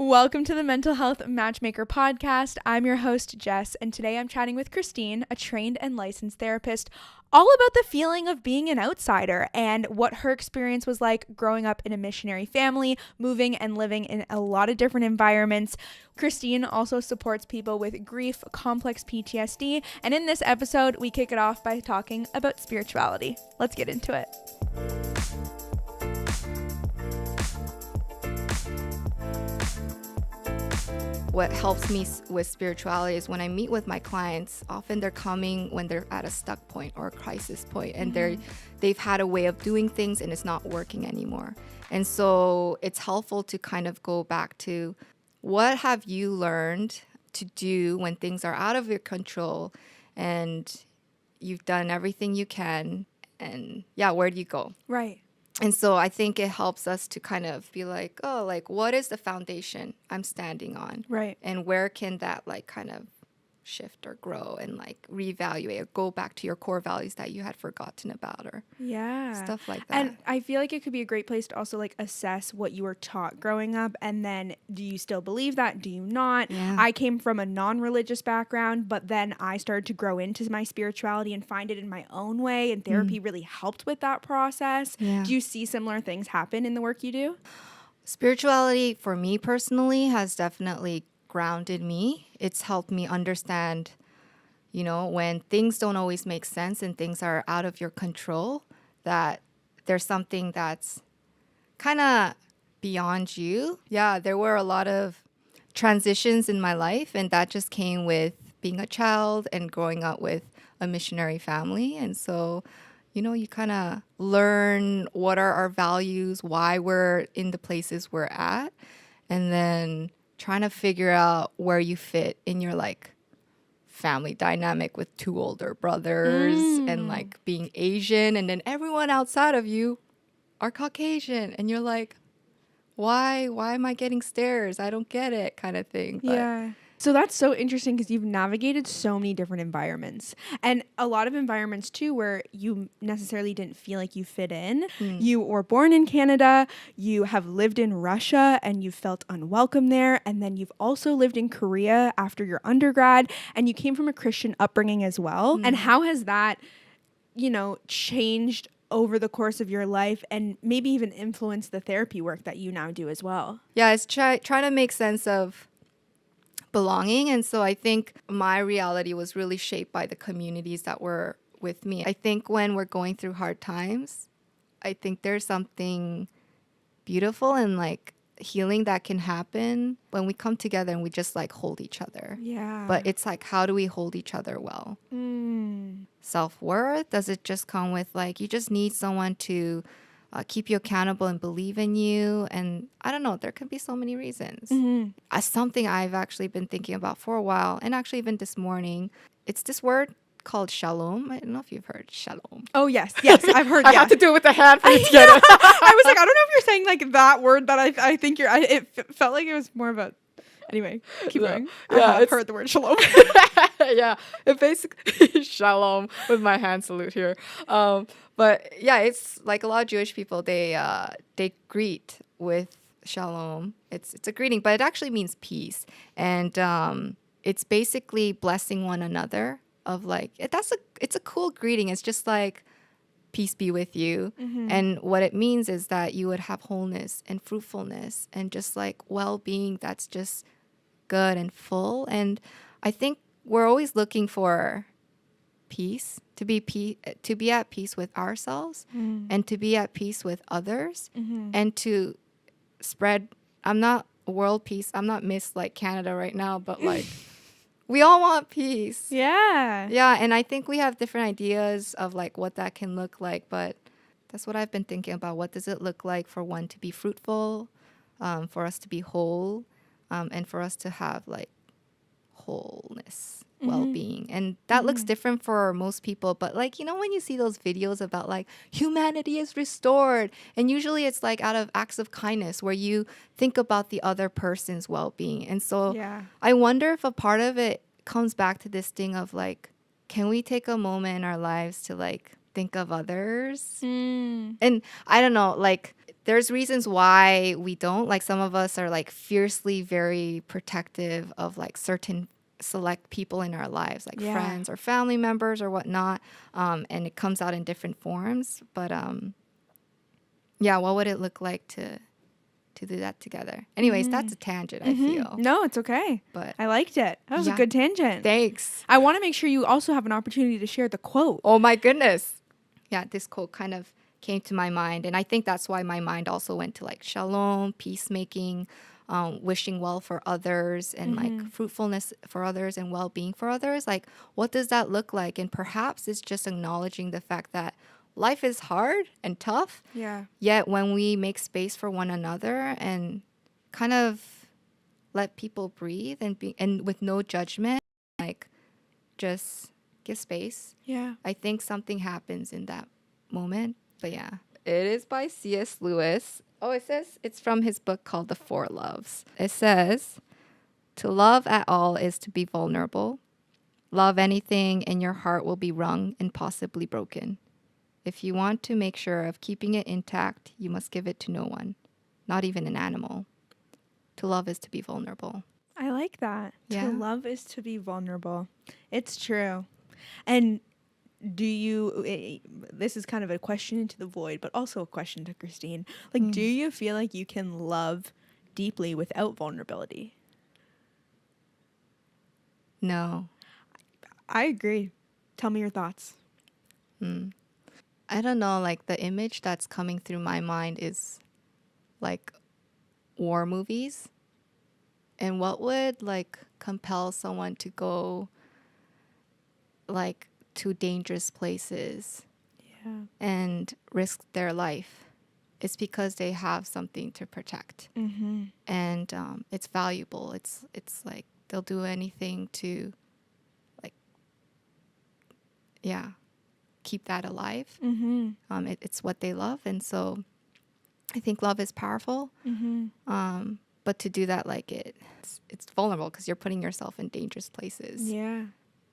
Welcome to the Mental Health Matchmaker podcast. I'm your host, Jess, and today I'm chatting with Christine, a trained and licensed therapist, all about the feeling of being an outsider and what her experience was like growing up in a missionary family, moving and living in a lot of different environments. Christine also supports people with grief, complex PTSD, and in this episode, we kick it off by talking about spirituality. Let's get into it. What helps me with spirituality is when I meet with my clients, often they're coming when they're at a stuck point or a crisis point, and they've had a way of doing things and it's not working anymore. And so it's helpful to kind of go back to what have you learned to do when things are out of your control and you've done everything you can, and where do you go? Right. And so I think it helps us to kind of be like, oh, like, what is the foundation I'm standing on? Right. And where can that, like, kind of shift or grow and, like, reevaluate or go back to your core values that you had forgotten about or stuff like that. And I feel like it could be a great place to also, like, assess what you were taught growing up. And then do you still believe that? Do you not? Yeah. I came from a non-religious background, but then I started to grow into my spirituality and find it in my own way. And therapy really helped with that process. Yeah. Do you see similar things happen in the work you do? Spirituality, for me personally, has definitely grounded me. It's helped me understand, you know, when things don't always make sense and things are out of your control, that there's something that's kind of beyond you. Yeah, there were a lot of transitions in my life, and that just came with being a child and growing up with a missionary family. And so, you know, you kind of learn what are our values, why we're in the places we're at, and then trying to figure out where you fit in your, like, family dynamic with two older brothers and, like, being Asian, and then everyone outside of you are Caucasian, and you're like, why am I getting stares? I don't get it, kind of thing. But yeah. So that's so interesting because you've navigated so many different environments, and a lot of environments too where you necessarily didn't feel like you fit in. You were born in Canada, you have lived in Russia and you felt unwelcome there, and then you've also lived in Korea after your undergrad, and you came from a Christian upbringing as well. And how has that, you know, changed over the course of your life and maybe even influenced the therapy work that you now do as well? Yeah, it's trying to make sense of belonging. And so I think my reality was really shaped by the communities that were with me. I think when we're going through hard times, I think there's something beautiful and, like, healing that can happen when we come together and we just, like, hold each other. Yeah. But it's like, how do we hold each other well? Self-worth? Does it just come with, like, you just need someone to keep you accountable and believe in you? And I don't know, there can be so many reasons. Something I've actually been thinking about for a while, and actually even this morning, it's this word called shalom. I don't know if you've heard shalom. Oh, yes, I've heard. I have to do it with the hand for you to get it. I was like, I don't know if you're saying, like, that word that I think you're, it felt like it was more about, anyway, keep going. Yeah, I've heard the word shalom. Yeah, it basically shalom with my hand salute here. But yeah, it's like a lot of Jewish people, they greet with shalom. It's a greeting, but it actually means peace. And it's basically blessing one another of, like, it's a cool greeting. It's just like, peace be with you. And what it means is that you would have wholeness and fruitfulness and just, like, well-being that's just good and full. And I think we're always looking for peace, to be at peace with ourselves and to be at peace with others and to spread. I'm not world peace. I'm not Miss, like, Canada right now, but, like, we all want peace. Yeah. Yeah, and I think we have different ideas of, like, what that can look like, but that's what I've been thinking about. What does it look like for one to be fruitful, for us to be whole, and for us to have, like, wholeness, well-being. And that looks different for most people, but, like, you know, when you see those videos about, like, humanity is restored, and usually it's, like, out of acts of kindness where you think about the other person's well-being. And so I wonder if a part of it comes back to this thing of, like, can we take a moment in our lives to, like, think of others? And I don't know, like, there's reasons why we don't. Like some of us are like fiercely very protective of like certain select people in our lives, like Yeah. friends or family members or whatnot. And it comes out in different forms. But yeah, what would it look like to do that together? Anyways, that's a tangent, I feel. No, it's okay. But I liked it. That was a yeah. good tangent. Thanks. I want to make sure you also have an opportunity to share the quote. Oh my goodness. Yeah, this quote kind of came to my mind. And I think that's why my mind also went to like shalom, peacemaking, wishing well for others, and like fruitfulness for others and well being for others. Like, what does that look like? And perhaps it's just acknowledging the fact that life is hard and tough. Yeah. Yet when we make space for one another and kind of let people breathe and with no judgment, like just give space. Yeah. I think something happens in that moment. But yeah, it is by C.S. Lewis. Oh, it says it's from his book called The Four Loves. It says, to love at all is to be vulnerable. Love anything and your heart will be wrung and possibly broken. If you want to make sure of keeping it intact, you must give it to no one, not even an animal. To love is to be vulnerable. I like that. Yeah. To love is to be vulnerable. It's true. And do you, this is kind of a question into the void, but also a question to Christine. Like, do you feel like you can love deeply without vulnerability? No. I agree. Tell me your thoughts. I don't know, like the image that's coming through my mind is like war movies. And what would like compel someone to go like to dangerous places Yeah. and risk their life? It's because they have something to protect. Mm-hmm. And it's valuable. It's like they'll do anything to like, yeah, keep that alive. Mm-hmm. It's what they love. And so I think love is powerful. Mm-hmm. But to do that, like it's vulnerable because you're putting yourself in dangerous places. Yeah.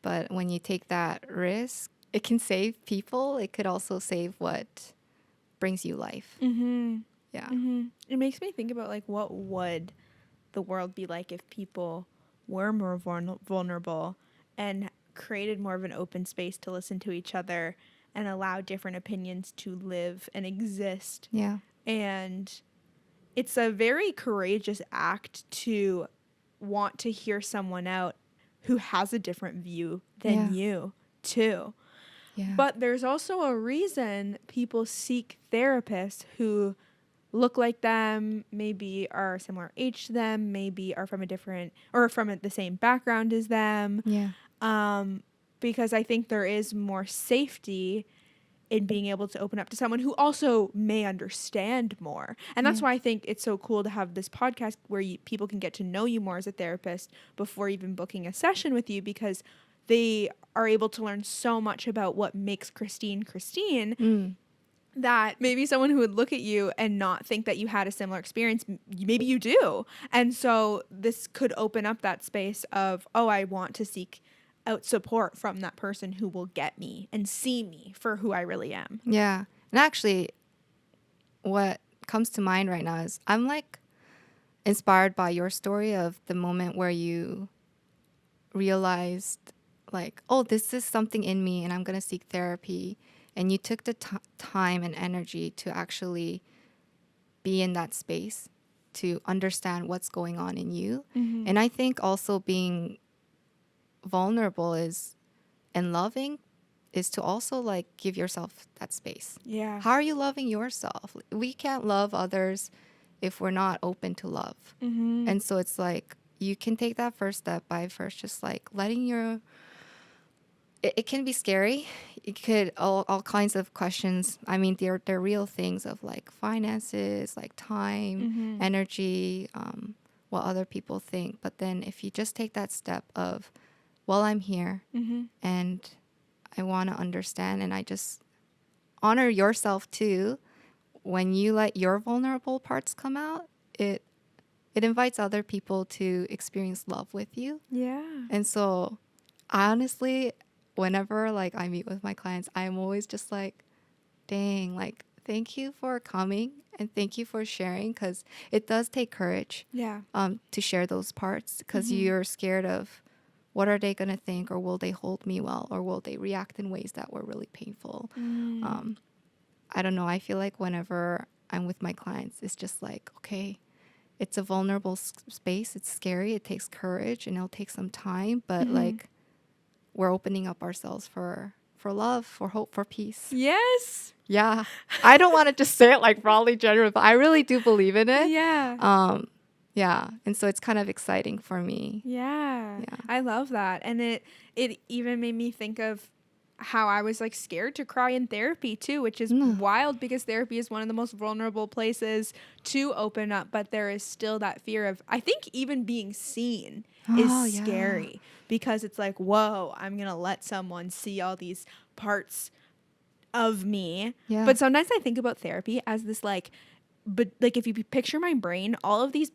But when you take that risk, it can save people. It could also save what brings you life. Mm-hmm. Yeah. Mm-hmm. It makes me think about like what would the world be like if people were more vulnerable and created more of an open space to listen to each other and allow different opinions to live and exist. Yeah. And it's a very courageous act to want to hear someone out who has a different view than you too. Yeah. But there's also a reason people seek therapists who look like them, maybe are similar age to them, maybe are from a different or from the same background as them. Yeah. Because I think there is more safety in being able to open up to someone who also may understand more. And that's why I think it's so cool to have this podcast where people can get to know you more as a therapist before even booking a session with you, because they are able to learn so much about what makes Christine that maybe someone who would look at you and not think that you had a similar experience, maybe you do. And so this could open up that space of, oh, I want to seek out support from that person who will get me and see me for who I really am. Yeah. And actually, what comes to mind right now is I'm like inspired by your story of the moment where you realized like, oh, this is something in me and I'm going to seek therapy. And you took the time and energy to actually be in that space to understand what's going on in you. And I think also being vulnerable is and loving is to also like give yourself that space. Yeah. How are you loving yourself? We can't love others if we're not open to love. And so it's like you can take that first step by first just like letting your it can be scary. It could all kinds of questions. I mean, they're real things of like finances, like time, energy, what other people think. But then if you just take that step of, well, I'm here and I want to understand, and I just honor yourself too. When you let your vulnerable parts come out, it invites other people to experience love with you. Yeah. And so honestly, whenever like I meet with my clients, I'm always just like, dang, like Thank you for coming and thank you for sharing, because it does take courage Yeah. to share those parts, because you're scared of what are they going to think, or will they hold me well, or will they react in ways that were really painful. I don't know. I feel like whenever I'm with my clients, it's just like, okay, it's a vulnerable space. It's scary. It takes courage and it'll take some time, but like we're opening up ourselves for love, for hope, for peace. Yes. Yeah. I don't want to just say it like broadly general, but I really do believe in it. Yeah. Yeah. And so it's kind of exciting for me. Yeah. Yeah. I love that. And it even made me think of how I was like scared to cry in therapy too, which is wild because therapy is one of the most vulnerable places to open up, but there is still that fear of, I think even being seen is scary because it's like, whoa, I'm going to let someone see all these parts of me. Yeah. But sometimes I think about therapy as this like, but like if you picture my brain, all of these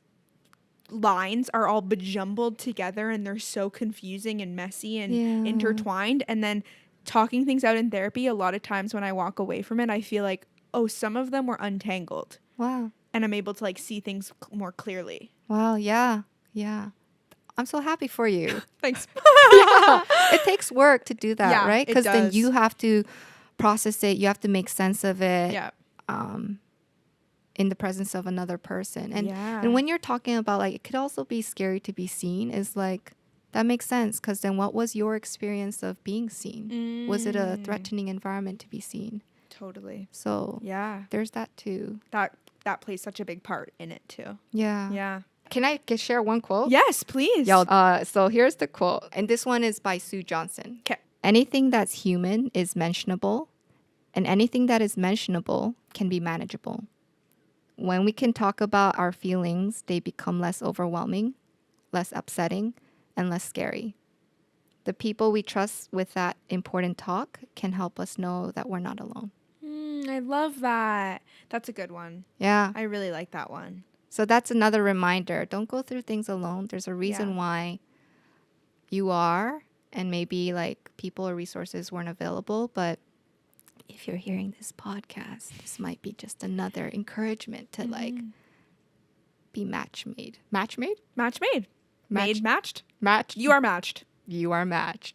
lines are all bejumbled together and they're so confusing and messy and intertwined. And then talking things out in therapy, a lot of times when I walk away from it, I feel like, oh, some of them were untangled. Wow. And I'm able to like see things more clearly. Wow. Yeah. Yeah. I'm so happy for you. Thanks. Yeah. It takes work to do that, Yeah, right? it Because then does. you have to process it. You have to make sense of it. Yeah. In the presence of another person. And Yeah. and when you're talking about like it could also be scary to be seen, is like that makes sense, because then what was your experience of being seen? Was it a threatening environment to be seen? Totally. So Yeah. there's that too. That plays such a big part in it too. Yeah. Yeah. Can I share one quote? Yes, please. So here's the quote. And this one is by Sue Johnson. Okay. Anything that's human is mentionable, and anything that is mentionable can be manageable. When we can talk about our feelings, they become less overwhelming, less upsetting, and less scary. The people we trust with that important talk can help us know that we're not alone. I love that. That's a good one. Yeah. I really like that one. So that's another reminder. Don't go through things alone. There's a reason why you are, and maybe like people or resources weren't available, but if you're hearing this podcast, this might be just another encouragement to like be match made. Match made? Match made. Made matched. Match. You are matched. You are matched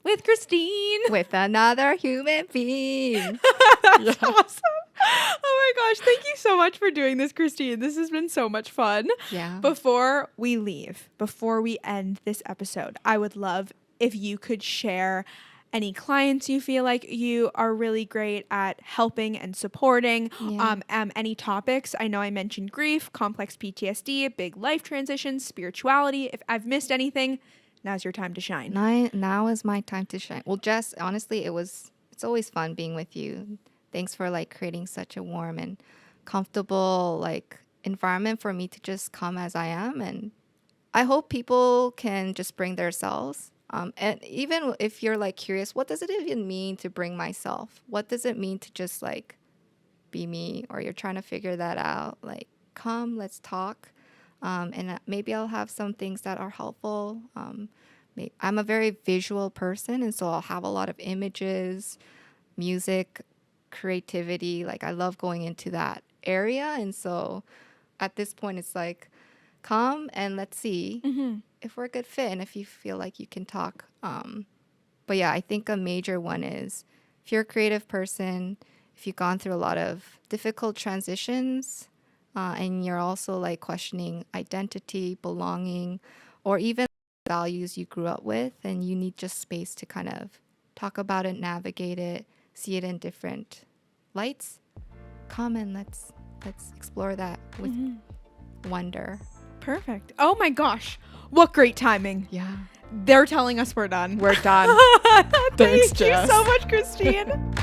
With Christine. with another human being. That's awesome. Oh my gosh. Thank you so much for doing this, Christine. This has been so much fun. Yeah. Before we leave, before we end this episode, I would love if you could share any clients you feel like you are really great at helping and supporting, any topics. I know I mentioned grief, complex PTSD, big life transitions, spirituality. If I've missed anything, now's your time to shine. Now is my time to shine. Well, Jess, honestly, it's always fun being with you. Thanks for like creating such a warm and comfortable like environment for me to just come as I am. And I hope people can just bring their selves. And even if you're like curious, what does it even mean to bring myself? What does it mean to just like be me? Or you're trying to figure that out. Like, come, let's talk. And maybe I'll have some things that are helpful. I'm a very visual person, and so I'll have a lot of images, music, creativity. Like I love going into that area. And so at this point, it's like, come and let's see if we're a good fit and if you feel like you can talk. But yeah, I think a major one is if you're a creative person, if you've gone through a lot of difficult transitions, and you're also like questioning identity, belonging, or even values you grew up with, and you need just space to kind of talk about it, navigate it, see it in different lights, come and let's explore that with wonder. Perfect. Oh my gosh. What great timing. Yeah. They're telling us we're done. We're done. Thank Thanks, you Jess. so much, Christine.